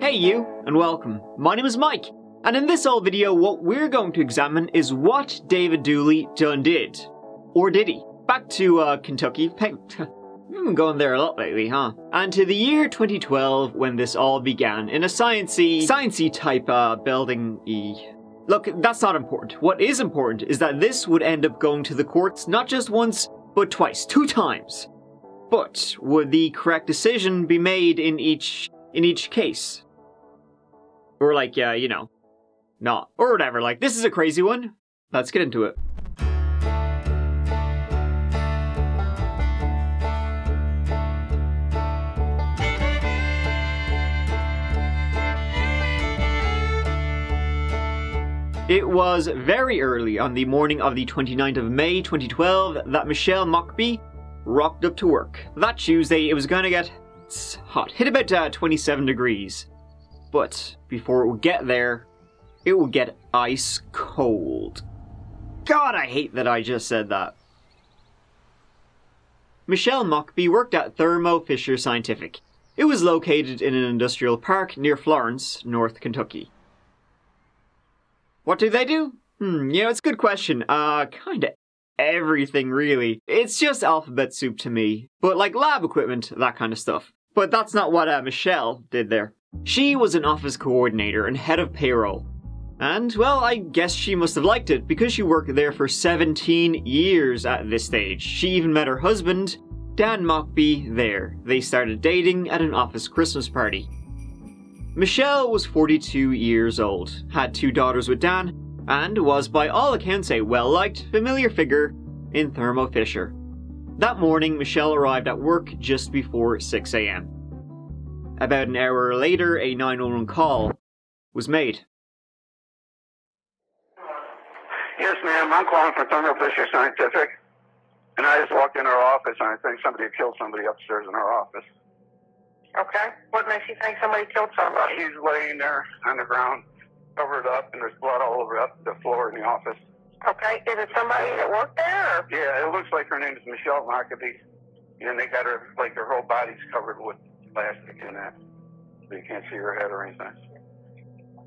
Hey you, and welcome. My name is Mike, and in this old video what we're going to examine is what David Dooley done did. Or did he? Back to Kentucky. We've been going there a lot lately, huh? And to the year 2012 when this all began in a sciencey type building-y. Look, that's not important. What is important is that this would end up going to the courts not just once, but twice, 2 times. But would the correct decision be made in each case? Or like, you know, not. Or whatever, like, this is a crazy one. Let's get into it. It was very early on the morning of the 29th of May 2012 that Michelle Mockbee rocked up to work. That Tuesday it was gonna get hot, hit about 27 degrees. But before it would get there, it would get ice cold. God, I hate that I just said that. Michelle Mockbee worked at Thermo Fisher Scientific. It was located in an industrial park near Florence, North Kentucky. What do they do? You know, it's a good question. Kinda everything, really. It's just alphabet soup to me. But like lab equipment, that kind of stuff. But that's not what Michelle did there. She was an office coordinator and head of payroll. And, well, I guess she must have liked it because she worked there for 17 years at this stage. She even met her husband, Dan Mockbee, there. They started dating at an office Christmas party. Michelle was 42 years old, had 2 daughters with Dan, and was by all accounts a well-liked, familiar figure in Thermo Fisher. That morning, Michelle arrived at work just before 6 AM. About an hour later, a 911 call was made. Yes, ma'am. I'm calling from Thermo Fisher Scientific, and I just walked in our office, and I think somebody killed somebody upstairs in our office. Okay. What makes you think somebody killed somebody? He's laying there on the ground, covered up, and there's blood all over the floor in the office. Okay. Is it somebody that worked there? Or? Yeah, it looks like her name is Michelle Mockbee, and they got her, like, her whole body's covered with plastic in that, so you can't see her head or anything.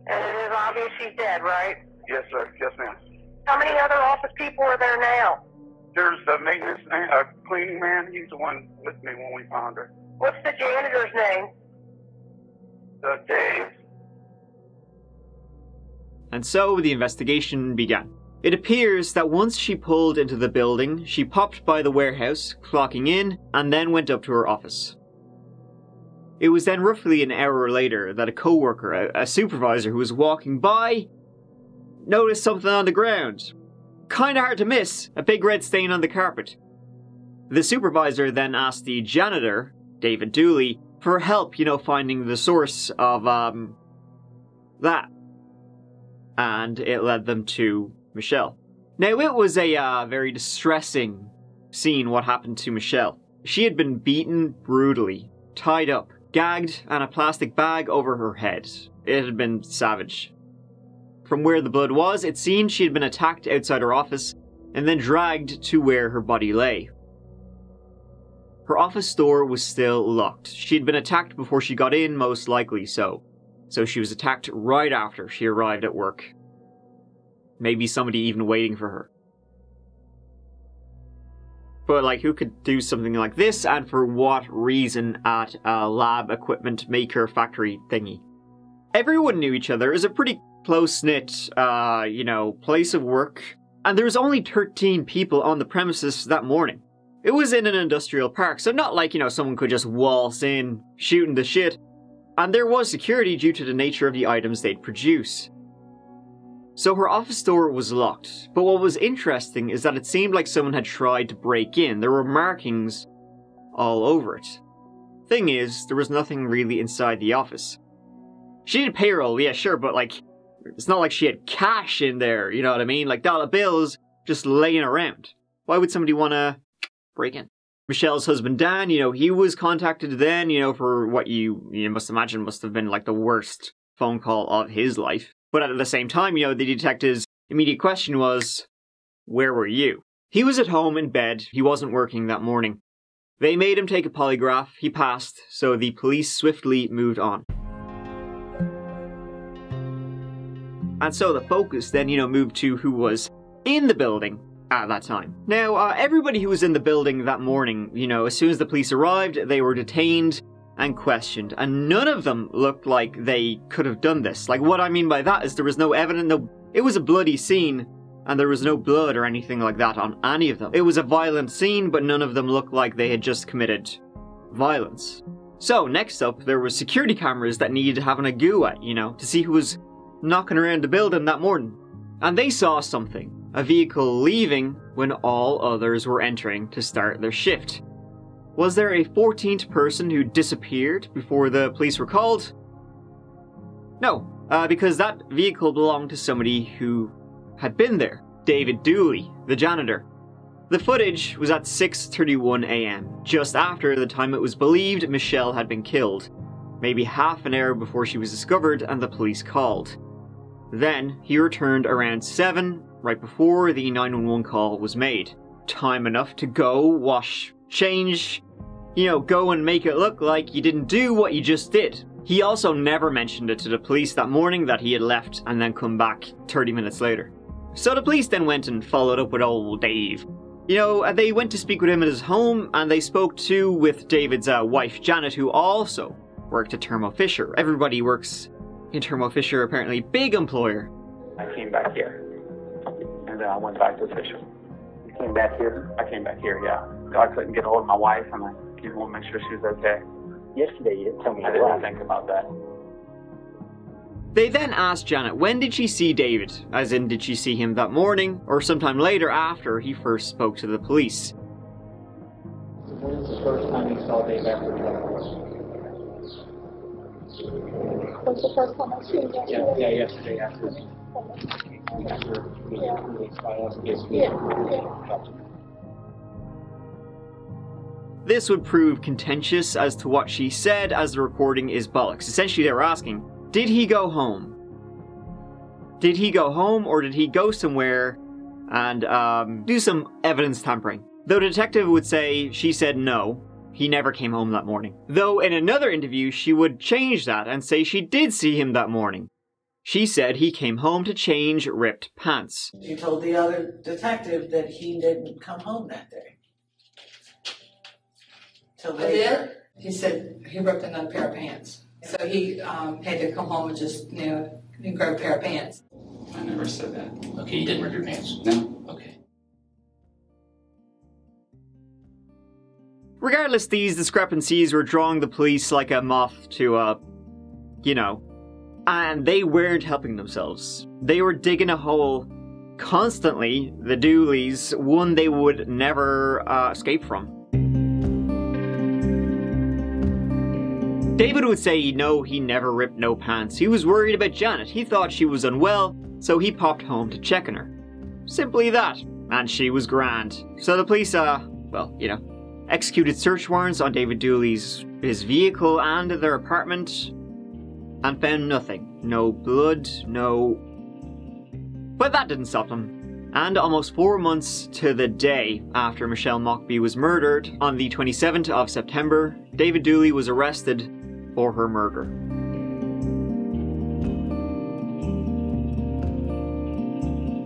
And it is obvious she's dead, right? Yes, sir. Yes, ma'am. How many other office people are there now? There's the maintenance man, a cleaning man. He's the one with me when we found her. What's the janitor's name? Dave. And so the investigation began. It appears that once she pulled into the building, she popped by the warehouse, clocking in, and then went up to her office. It was then roughly an hour later that a co-worker, a supervisor who was walking by, noticed something on the ground. Kinda hard to miss, a big red stain on the carpet. The supervisor then asked the janitor, David Dooley, for help, you know, finding the source of, that. And it led them to Michelle. Now, it was a very distressing scene what happened to Michelle. She had been beaten brutally, tied up, gagged, and a plastic bag over her head. It had been savage. From where the blood was, it seemed she had been attacked outside her office and then dragged to where her body lay. Her office door was still locked. She had been attacked before she got in, most likely so. So she was attacked right after she arrived at work. Maybe somebody even waiting for her. But like, who could do something like this, and for what reason at a lab equipment maker factory thingy? Everyone knew each other. It was a pretty close-knit, you know, place of work. And there was only 13 people on the premises that morning. It was in an industrial park, so not like, you know, someone could just waltz in, shooting the shit. And there was security due to the nature of the items they'd produce. So her office door was locked, but what was interesting is that it seemed like someone had tried to break in. There were markings all over it. Thing is, there was nothing really inside the office. She did payroll, yeah sure, but like, it's not like she had cash in there, you know what I mean? Like dollar bills just laying around. Why would somebody want to break in? Michelle's husband Dan, you know, he was contacted then, you know, for what you must imagine must have been like the worst phone call of his life. But at the same time, you know, the detective's immediate question was, where were you? He was at home in bed, he wasn't working that morning. They made him take a polygraph, he passed, so the police swiftly moved on. And so the focus then, moved to who was in the building at that time. Now, everybody who was in the building that morning, as soon as the police arrived, they were detained and questioned, and none of them looked like they could have done this. Like, what I mean by that is there was no evidence. It was a bloody scene, and there was no blood or anything like that on any of them. It was a violent scene, but none of them looked like they had just committed violence. So, next up, there were security cameras that needed having a go at, to see who was knocking around the building that morning. And they saw something. A vehicle leaving when all others were entering to start their shift. Was there a 14th person who disappeared before the police were called? No, because that vehicle belonged to somebody who had been there. David Dooley, the janitor. The footage was at 6:31 AM, just after the time it was believed Michelle had been killed. Maybe half an hour before she was discovered and the police called. Then, he returned around 7, right before the 911 call was made. Time enough to go, wash, change, go and make it look like you didn't do what you just did. He also never mentioned it to the police that morning that he had left and then come back 30 minutes later. So the police then went and followed up with old Dave. They went to speak with him at his home, and they spoke too with David's wife Janet, who also worked at Thermo Fisher. Everybody works in Thermo Fisher, apparently. Big employer. I came back here, and then I went back to Fisher. You came back here? I came back here, yeah. I couldn't get hold of my wife, and I came home to make sure she was okay. Yesterday you didn't tell me. I didn't think about that. They then asked Janet, when did she see David? As in, did she see him that morning, or sometime later after he first spoke to the police? When was the first time you saw Dave after the Was the first time I seen you? Yeah, yesterday after. This would prove contentious as to what she said, as the recording is bollocks. Essentially, they were asking, did he go home? Did he go home, or did he go somewhere and do some evidence tampering? Though the detective would say she said no, he never came home that morning. Though in another interview she would change that and say she did see him that morning. She said he came home to change ripped pants. He told the other detective that he didn't come home that day. Till later. He said he ripped another pair of pants. So he had to come home and just, grab a pair of pants. I never said that. Okay, you didn't rip your pants? No? Okay. Regardless, these discrepancies were drawing the police like a moth to and they weren't helping themselves. They were digging a hole constantly, the Dooleys, one they would never escape from. David would say no, he never ripped no pants. He was worried about Janet. He thought she was unwell, so he popped home to check on her. Simply that. And she was grand. So the police, executed search warrants on David Dooley's vehicle and their apartment and found nothing. No blood, no... But that didn't stop them. And almost 4 months to the day after Michelle Mockbee was murdered, on the 27th of September, David Dooley was arrested for her murder.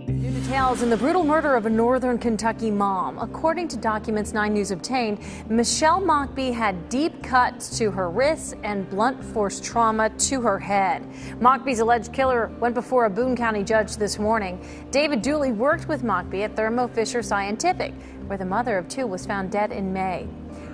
New details in the brutal murder of a northern Kentucky mom. According to documents 9 News obtained, Michelle Mockbee had deep cuts to her wrists and blunt force trauma to her head. Mockbee's alleged killer went before a Boone County judge this morning. David Dooley worked with Mockbee at Thermo Fisher Scientific, where the mother of 2 was found dead in May.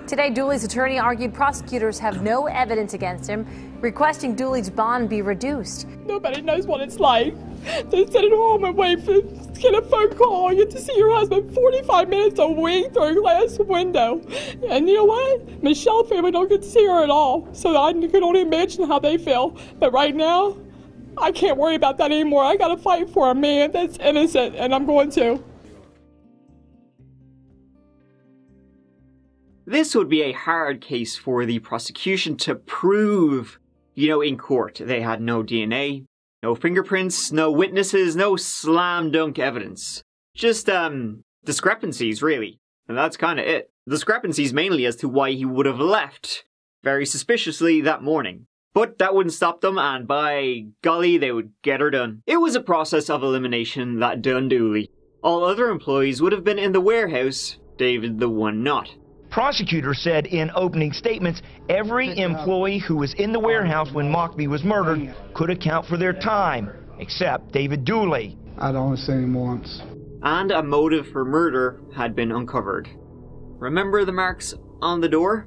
Today, Dooley's attorney argued prosecutors have no evidence against him, requesting Dooley's bond be reduced. Nobody knows what it's like to sit at home and wait to get a phone call and get to see your husband 45 minutes a week through a glass window. And you know what? Michelle's family don't get to see her at all, so I can only imagine how they feel. But right now, I can't worry about that anymore. I gotta fight for a man that's innocent, and I'm going to. This would be a hard case for the prosecution to prove, in court. They had no DNA, no fingerprints, no witnesses, no slam dunk evidence. Just, discrepancies, really. And that's kind of it. Discrepancies mainly as to why he would have left very suspiciously that morning. But that wouldn't stop them, and by golly, they would get her done. It was a process of elimination that done Dooley. All other employees would have been in the warehouse, David the one not. Prosecutor said in opening statements, every employee who was in the warehouse when Mockbee was murdered could account for their time, except David Dooley. I'd only seen him once. And a motive for murder had been uncovered. Remember the marks on the door?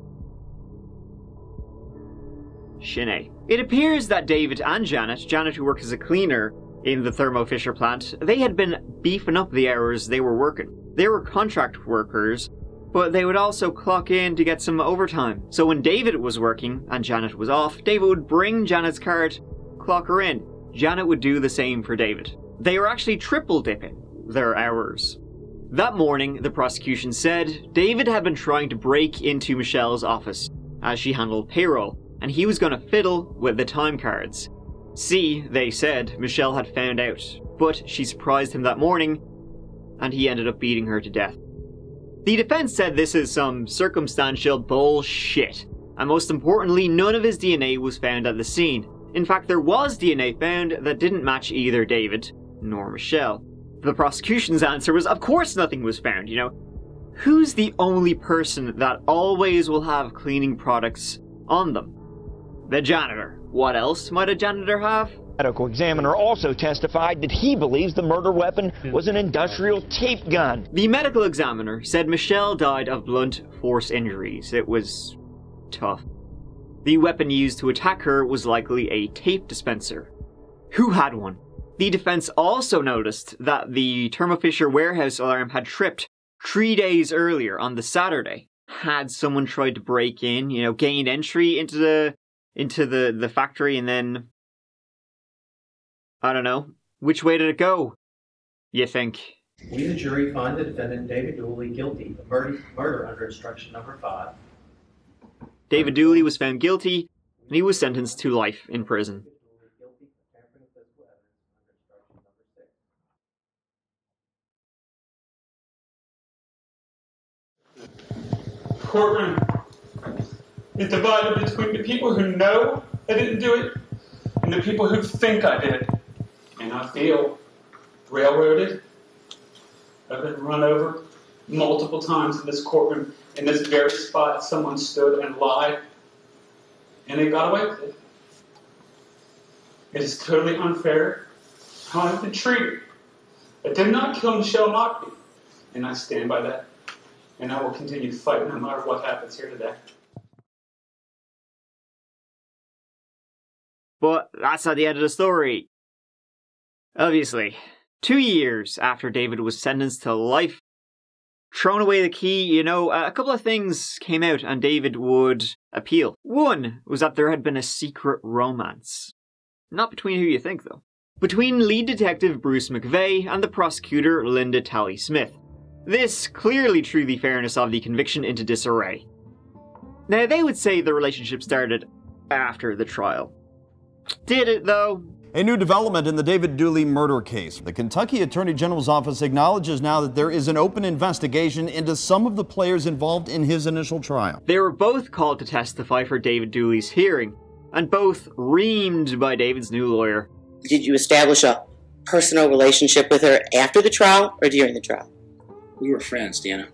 Shanae. It appears that David and Janet who worked as a cleaner in the Thermo Fisher plant, they had been beefing up the hours they were working. They were contract workers, but they would also clock in to get some overtime. So when David was working and Janet was off, David would bring Janet's card, clock her in. Janet would do the same for David. They were actually triple dipping their hours. That morning, the prosecution said David had been trying to break into Michelle's office as she handled payroll, and he was going to fiddle with the time cards. See, they said, Michelle had found out, but she surprised him that morning, and he ended up beating her to death. The defense said this is some circumstantial bullshit, and most importantly, none of his DNA was found at the scene. In fact, there was DNA found that didn't match either David nor Michelle. The prosecution's answer was, of course nothing was found, you know. Who's the only person that always will have cleaning products on them? The janitor. What else might a janitor have? The medical examiner also testified that he believes the murder weapon was an industrial tape gun. The medical examiner said Michelle died of blunt force injuries. It was tough. The weapon used to attack her was likely a tape dispenser. Who had one? The defense also noticed that the Thermo Fisher warehouse alarm had tripped 3 days earlier on the Saturday. Had someone tried to break in, you know, gained entry into the factory and then, I don't know, which way did it go, you think? We, the jury, find the defendant David Dooley guilty of murder under instruction number 5. David Dooley was found guilty, and he was sentenced to life in prison. Courtroom is divided between the people who know I didn't do it and the people who think I did. And I feel railroaded. I've been run over multiple times in this courtroom. In this very spot, someone stood and lied, and they got away with it. It is totally unfair how I've been treated. I did not kill Michelle Mockbee, and I stand by that. And I will continue to fight no matter what happens here today. But that's not the end of the story. Obviously, 2 years after David was sentenced to life, thrown away the key, you know, a couple of things came out and David would appeal. One was that there had been a secret romance. Not between who you think, though. Between lead detective Bruce McVeigh and the prosecutor Linda Talley-Smith. This clearly threw the fairness of the conviction into disarray. Now, they would say the relationship started after the trial. Did it, though? A new development in the David Dooley murder case. The Kentucky Attorney General's office acknowledges now that there is an open investigation into some of the players involved in his initial trial. They were both called to testify for David Dooley's hearing, and both reamed by David's new lawyer. Did you establish a personal relationship with her after the trial or during the trial? We were friends, Deanna.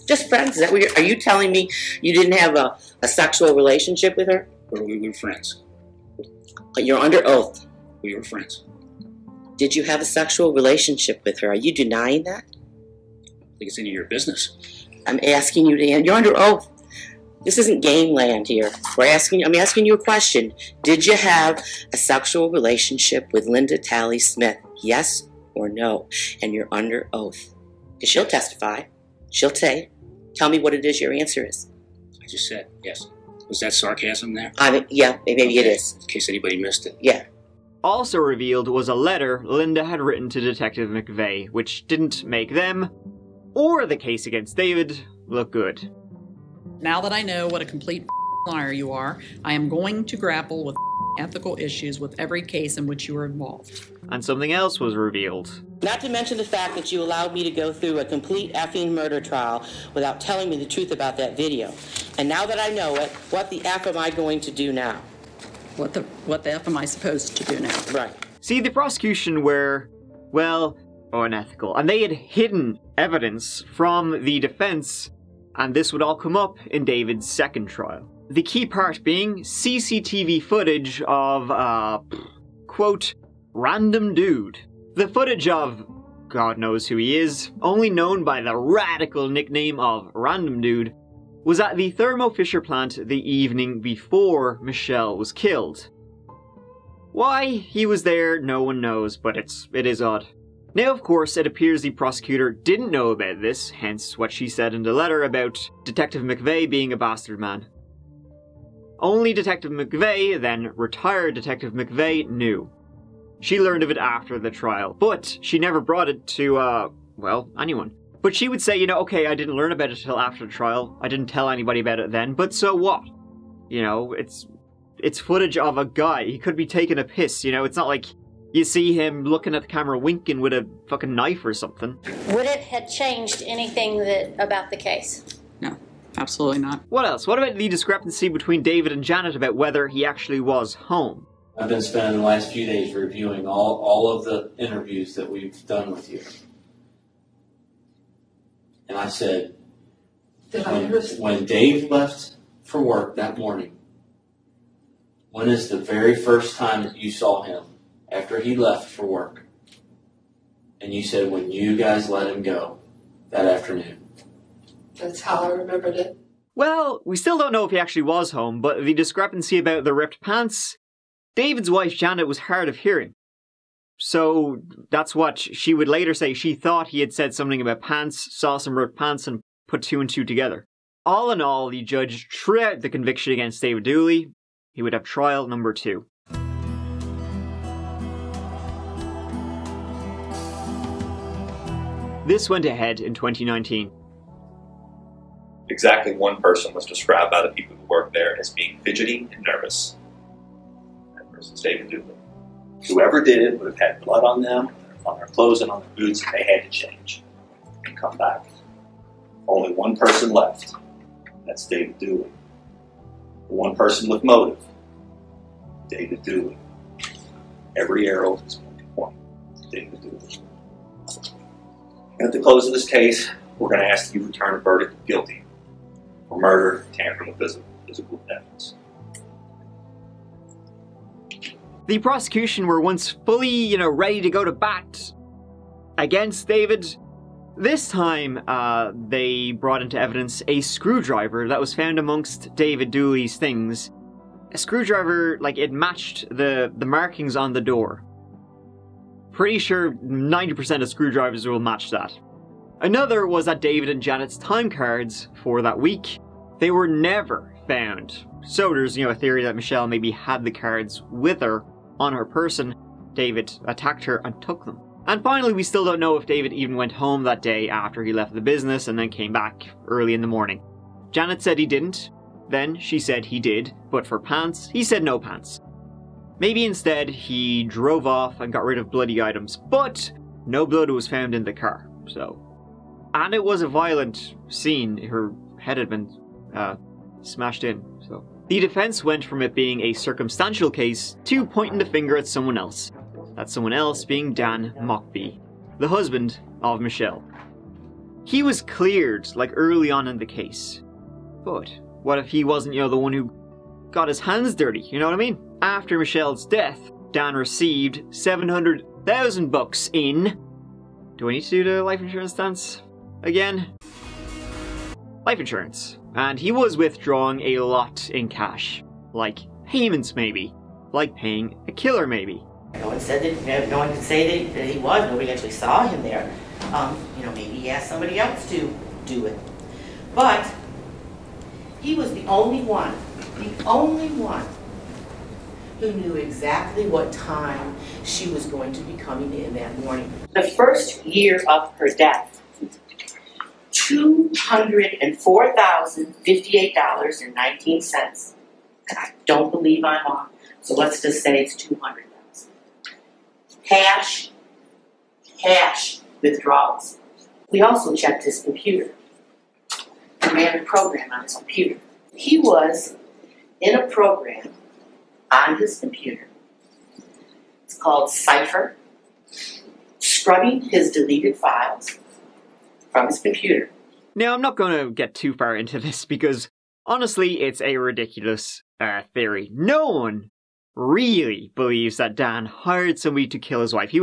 Just friends? Is that what are you telling me you didn't have a sexual relationship with her? We were friends. But you're under oath. We were friends. Did you have a sexual relationship with her? Are you denying that? I think it's any of your business. I'm asking you, Dan. You're under oath. This isn't game land here. I'm asking you a question. Did you have a sexual relationship with Linda Talley-Smith? Yes or no? And you're under oath. Because she'll testify. She'll say, tell me what it is your answer is. I just said yes. Was that sarcasm there? Yeah, maybe it is. In case anybody missed it. Yeah. Also revealed was a letter Linda had written to Detective McVeigh, which didn't make them, or the case against David, look good. Now that I know what a complete liar you are, I am going to grapple with ethical issues with every case in which you are involved. And something else was revealed. Not to mention the fact that you allowed me to go through a complete effing murder trial without telling me the truth about that video. And now that I know it, what the F am I going to do now? What the F am I supposed to do now? Right. See, the prosecution were, well, unethical. And they had hidden evidence from the defense, and this would all come up in David's second trial. The key part being CCTV footage of, quote, random dude. The footage of, God knows who he is, only known by the radical nickname of Random Dude, was at the Thermo Fisher plant the evening before Michelle was killed. Why he was there, no one knows, but it is odd. Now, of course, it appears the prosecutor didn't know about this, hence what she said in the letter about Detective McVeigh being a bastard man. Only Detective McVeigh, then retired Detective McVeigh, knew. She learned of it after the trial, but she never brought it to, well, anyone. But she would say, you know, okay, I didn't learn about it till after the trial, I didn't tell anybody about it then, but so what? You know, it's footage of a guy, he could be taking a piss, you know, it's not like you see him looking at the camera winking with a fucking knife or something. Would it have changed anything about the case? No, absolutely not. What else? What about the discrepancy between David and Janet about whether he actually was home? I've been spending the last few days reviewing all of the interviews that we've done with you. And I said, when Dave left for work that morning, when is the very first time that you saw him after he left for work? And you said, when you guys let him go that afternoon. That's how I remembered it. Well, we still don't know if he actually was home, but the discrepancy about the ripped pants, David's wife Janet was hard of hearing. So that's what she would later say. She thought he had said something about pants, saw some ripped pants, and put two and two together. All in all, the judge threw out the conviction against David Dooley. He would have trial number 2. This went ahead in 2019. Exactly one person was described by the people who worked there as being fidgety and nervous. That person's David Dooley. Whoever did it would have had blood on them, on their clothes and on their boots, and they had to change and come back. Only one person left. That's David Dooley. The one person with motive. David Dooley. Every arrow is going to point to David Dooley. At the close of this case, we're going to ask you to return a verdict of guilty for murder, tampering with physical evidence. The prosecution were once fully, ready to go to bat against David. This time, they brought into evidence a screwdriver that was found amongst David Dooley's things. A screwdriver, it matched the markings on the door. Pretty sure 90% of screwdrivers will match that. Another was that David and Janet's time cards for that week, they were never found. So there's, a theory that Michelle maybe had the cards with her on her person. David attacked her and took them. And finally, we still don't know if David even went home that day after he left the business and then came back early in the morning. Janet said he didn't. Then she said he did, but for pants, he said no pants. Maybe instead he drove off and got rid of bloody items, but no blood was found in the car, so. And it was a violent scene. Her head had been smashed in, so. The defense went from it being a circumstantial case to pointing the finger at someone else. That someone else being Dan Mockbee, the husband of Michelle. He was cleared, early on in the case. But what if he wasn't, the one who got his hands dirty, you know what I mean? After Michelle's death, Dan received $700,000 in... Do I need to do the life insurance dance again? Life insurance. And he was withdrawing a lot in cash. Like payments maybe. Like paying a killer maybe. No one said that, no one could say that he was. Nobody actually saw him there. Maybe he asked somebody else to do it. But he was the only one who knew exactly what time she was going to be coming in that morning. The first year of her death, $204,058.19. I don't believe I'm off, so let's just say it's $200,000. Cash withdrawals. We also checked his computer. He ran a program on his computer. He was in a program on his computer. It's called Cipher. Scrubbing his deleted files from his computer. Now, I'm not going to get too far into this because, honestly, it's a ridiculous theory. No one really believes that Dan hired somebody to kill his wife. He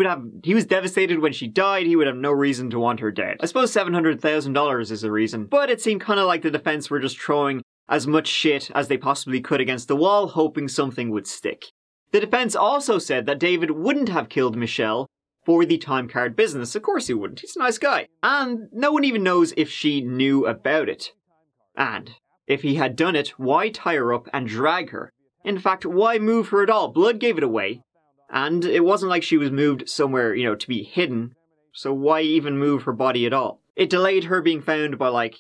was devastated when she died. He would have no reason to want her dead. I suppose $700,000 is a reason, but it seemed kind of like the defense were just throwing as much shit as they possibly could against the wall, hoping something would stick. The defense also said that David wouldn't have killed Michelle for the time card business. Of course he wouldn't. He's a nice guy. And no one even knows if she knew about it. And if he had done it, why tie her up and drag her? In fact, why move her at all? Blood gave it away. And it wasn't like she was moved somewhere, to be hidden. So why even move her body at all? It delayed her being found by like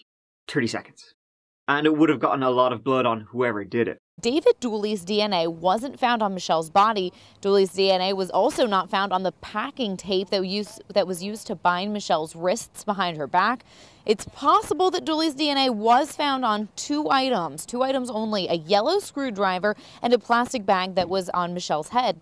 30 seconds. And it would have gotten a lot of blood on whoever did it. David Dooley's DNA wasn't found on Michelle's body. Dooley's DNA was also not found on the packing tape that was used to bind Michelle's wrists behind her back. It's possible that Dooley's DNA was found on two items only, a yellow screwdriver and a plastic bag that was on Michelle's head.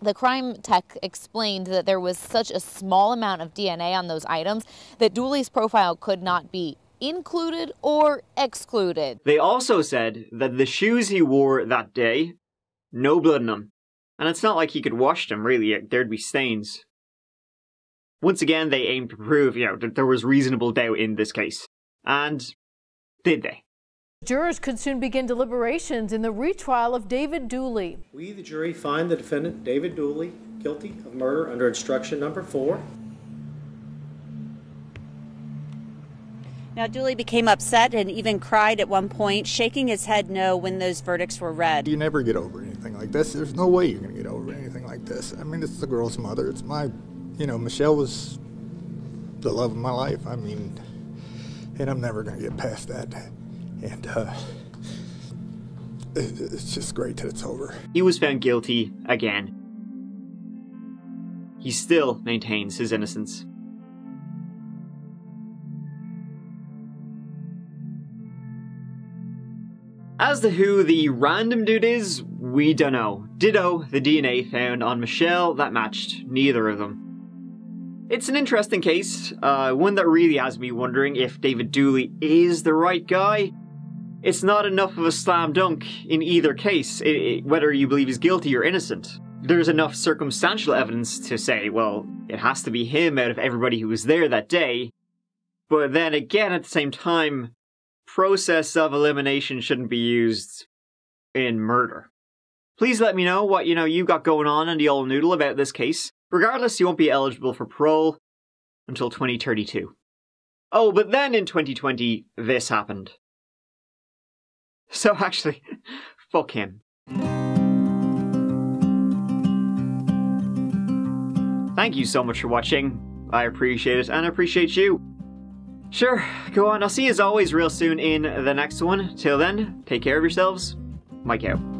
The crime tech explained that there was such a small amount of DNA on those items that Dooley's profile could not be included or excluded. They also said that the shoes he wore that day, no blood in them. And it's not like he could wash them, really. There'd be stains. Once again, they aimed to prove, that there was reasonable doubt in this case. And did they? Jurors could soon begin deliberations in the retrial of David Dooley. We, the jury, find the defendant, David Dooley, guilty of murder under instruction number 4. Now, Dooley became upset and even cried at one point, shaking his head no when those verdicts were read. You never get over anything like this. There's no way you're going to get over anything like this. I mean, it's the girl's mother. It's my, Michelle was the love of my life. I mean, and I'm never going to get past that. And it's just great that it's over. He was found guilty again. He still maintains his innocence. As to who the random dude is, we don't know. Ditto the DNA found on Michelle that matched neither of them. It's an interesting case, one that really has me wondering if David Dooley is the right guy. It's not enough of a slam dunk in either case, whether you believe he's guilty or innocent. There's enough circumstantial evidence to say, well, it has to be him out of everybody who was there that day. But then again, at the same time, process of elimination shouldn't be used in murder. Please let me know what you got going on in the old noodle about this case. Regardless, you won't be eligible for parole until 2032. Oh, but then in 2020, this happened. So actually, fuck him. Thank you so much for watching. I appreciate it, and I appreciate you. Sure, go on. I'll see you as always real soon in the next one. Till then, take care of yourselves. Mike out.